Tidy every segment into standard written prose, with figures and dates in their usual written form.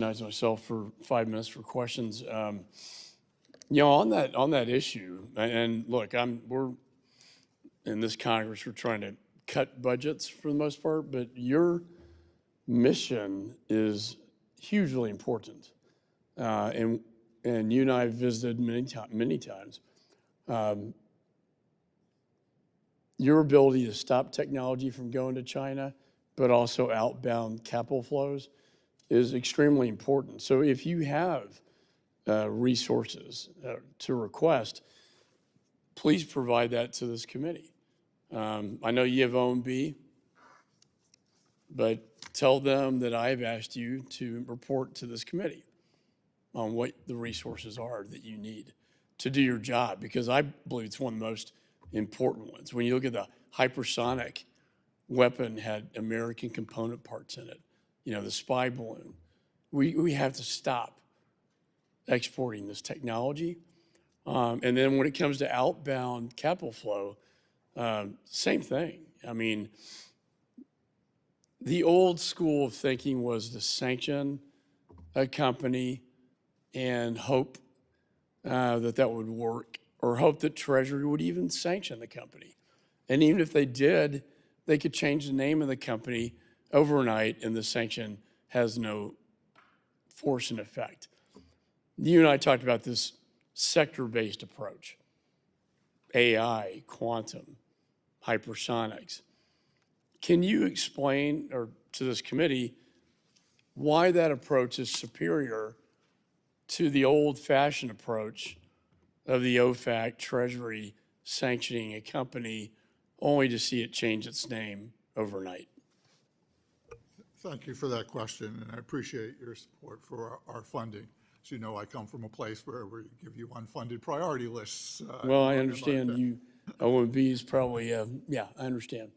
Recognize myself for 5 minutes for questions. On that issue, and look, we're in this Congress, we're trying to cut budgets for the most part, but your mission is hugely important, and you and I have visited many times. Your ability to stop technology from going to China, but also outbound capital flows, is extremely important. So if you have resources to request, please provide that to this committee. I know you have OMB, but tell them that I've asked you to report to this committee on what the resources are that you need to do your job, because I believe it's one of the most important ones. When you look at the hypersonic weapon had American component parts in it, the spy balloon. We have to stop exporting this technology. And then when it comes to outbound capital flow, same thing. I mean, the old school of thinking was to sanction a company and hope that would work, or hope that Treasury would even sanction the company. And even if they did, they could change the name of the company overnight and the sanction has no force and effect. You and I talked about this sector-based approach, AI, quantum, hypersonics. Can you explain to this committee why that approach is superior to the old-fashioned approach of the OFAC Treasury sanctioning a company only to see it change its name overnight? Thank you for that question, and I appreciate your support for our funding. As you know, I come from a place where we give you unfunded priority lists. Well, I understand OMB is probably, yeah, I understand.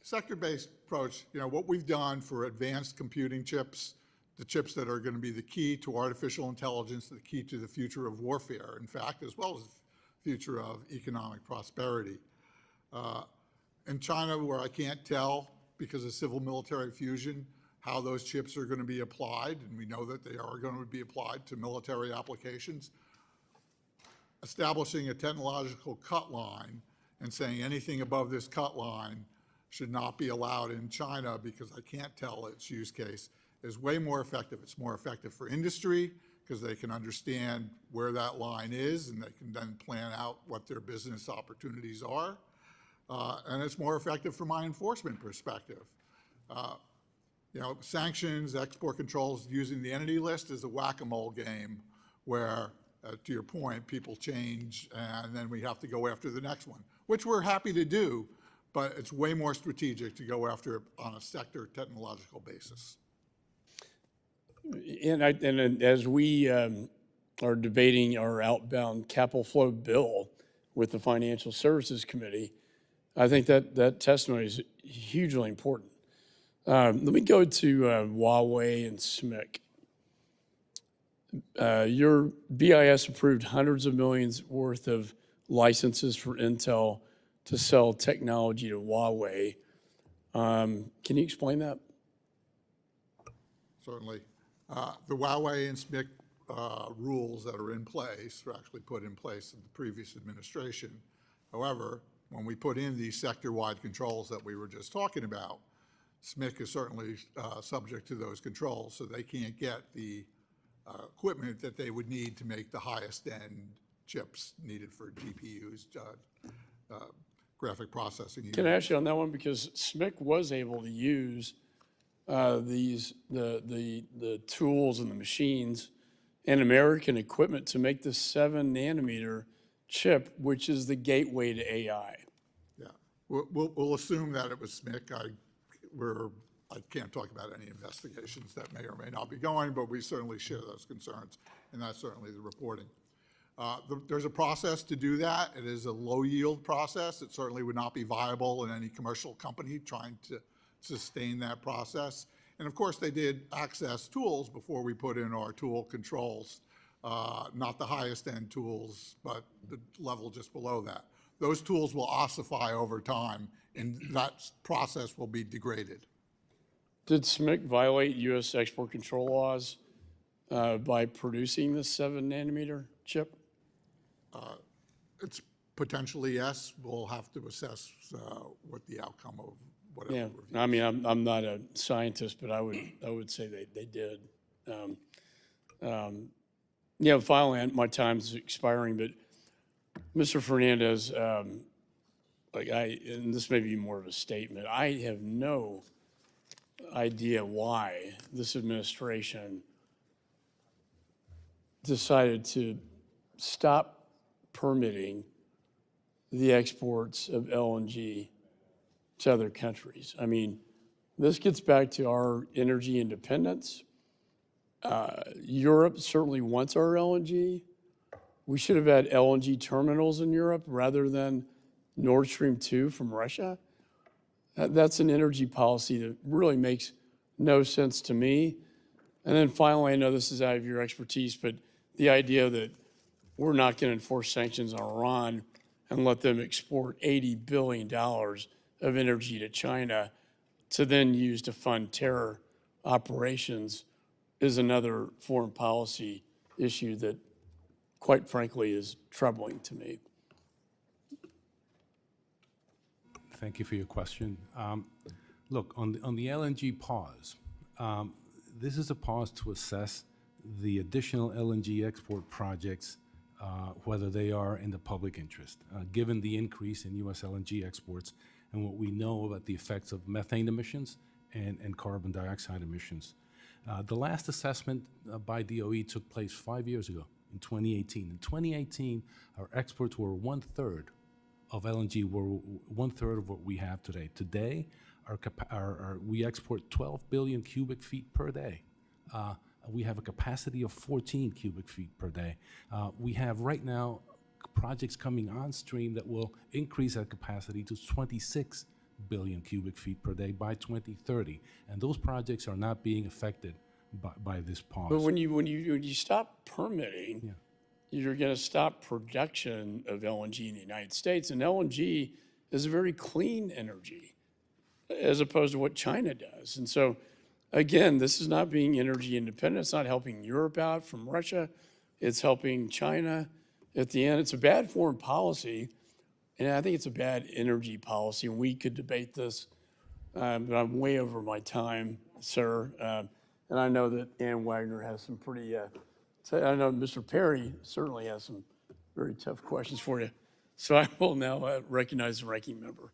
Sector-based approach, what we've done for advanced computing chips, the chips that are going to be the key to artificial intelligence, the key to the future of warfare, in fact, as well as the future of economic prosperity. In China, where I can't tell, because of civil-military fusion, how those chips are going to be applied, and we know that they are going to be applied to military applications, establishing a technological cut line and saying anything above this cut line should not be allowed in China because I can't tell its use case, is way more effective. It's more effective for industry because they can understand where that line is and they can then plan out what their business opportunities are. And it's more effective from my enforcement perspective. Sanctions, export controls using the entity list is a whack-a-mole game where, to your point, people change and then we have to go after the next one, which we're happy to do, but it's way more strategic to go after it on a sector technological basis. And as we are debating our outbound capital flow bill with the Financial Services Committee, I think that testimony is hugely important. Let me go to Huawei and SMIC. Your BIS approved hundreds of millions worth of licenses for Intel to sell technology to Huawei. Can you explain that? Certainly. The Huawei and SMIC rules that are in place were actually put in place in the previous administration. However, when we put in these sector-wide controls that we were just talking about, SMIC is certainly subject to those controls, so they can't get the equipment that they would need to make the highest end chips needed for GPUs, graphic processing units. Can I ask you on that one? Because SMIC was able to use the tools and the machines and American equipment to make the 7-nanometer chip, which is the gateway to AI. Yeah, we'll assume that it was SMIC. I can't talk about any investigations that may or may not be going, but we certainly share those concerns, and that's certainly the reporting. There's a process to do that. It is a low-yield process. It certainly would not be viable in any commercial company trying to sustain that process. And of course, they did access tools before we put in our tool controls, not the highest end tools, but the level just below that. Those tools will ossify over time, and that process will be degraded. Did SMIC violate U.S. export control laws by producing this 7-nanometer chip? It's potentially yes. We'll have to assess what the outcome of whatever Yeah, review. I mean, I'm not a scientist, but I would say they did. Finally, my time's expiring, but Mr. Fernandez, and this may be more of a statement, I have no idea why this administration decided to stop permitting the exports of LNG to other countries. I mean, this gets back to our energy independence. Europe certainly wants our LNG. We should have had LNG terminals in Europe rather than Nord Stream 2 from Russia. That's an energy policy that really makes no sense to me. And then finally, I know this is out of your expertise, but the idea that we're not going to enforce sanctions on Iran and let them export $80 billion of energy to China to then use to fund terror operations is another foreign policy issue that, quite frankly, is troubling to me. Thank you for your question. Look, on the LNG pause, this is a pause to assess the additional LNG export projects, whether they are in the public interest, given the increase in U.S. LNG exports and what we know about the effects of methane emissions and carbon dioxide emissions. The last assessment by DOE took place 5 years ago, in 2018. In 2018, our exports were one-third of LNG, were one-third of what we have today. Today, we export 12 billion cubic feet per day. We have a capacity of 14 cubic feet per day. We have right now projects coming on stream that will increase that capacity to 26 billion cubic feet per day by 2030. And those projects are not being affected by this pause. But when you stop permitting, you're going to stop production of LNG in the United States. And LNG is a very clean energy as opposed to what China does. And so, again, this is not being energy independent. It's not helping Europe out from Russia. It's helping China. At the end, it's a bad foreign policy, and I think it's a bad energy policy. And we could debate this, but I'm way over my time, sir. And I know that Ann Wagner has some pretty, I know Mr. Perry certainly has some very tough questions for you. So I will now recognize the ranking member.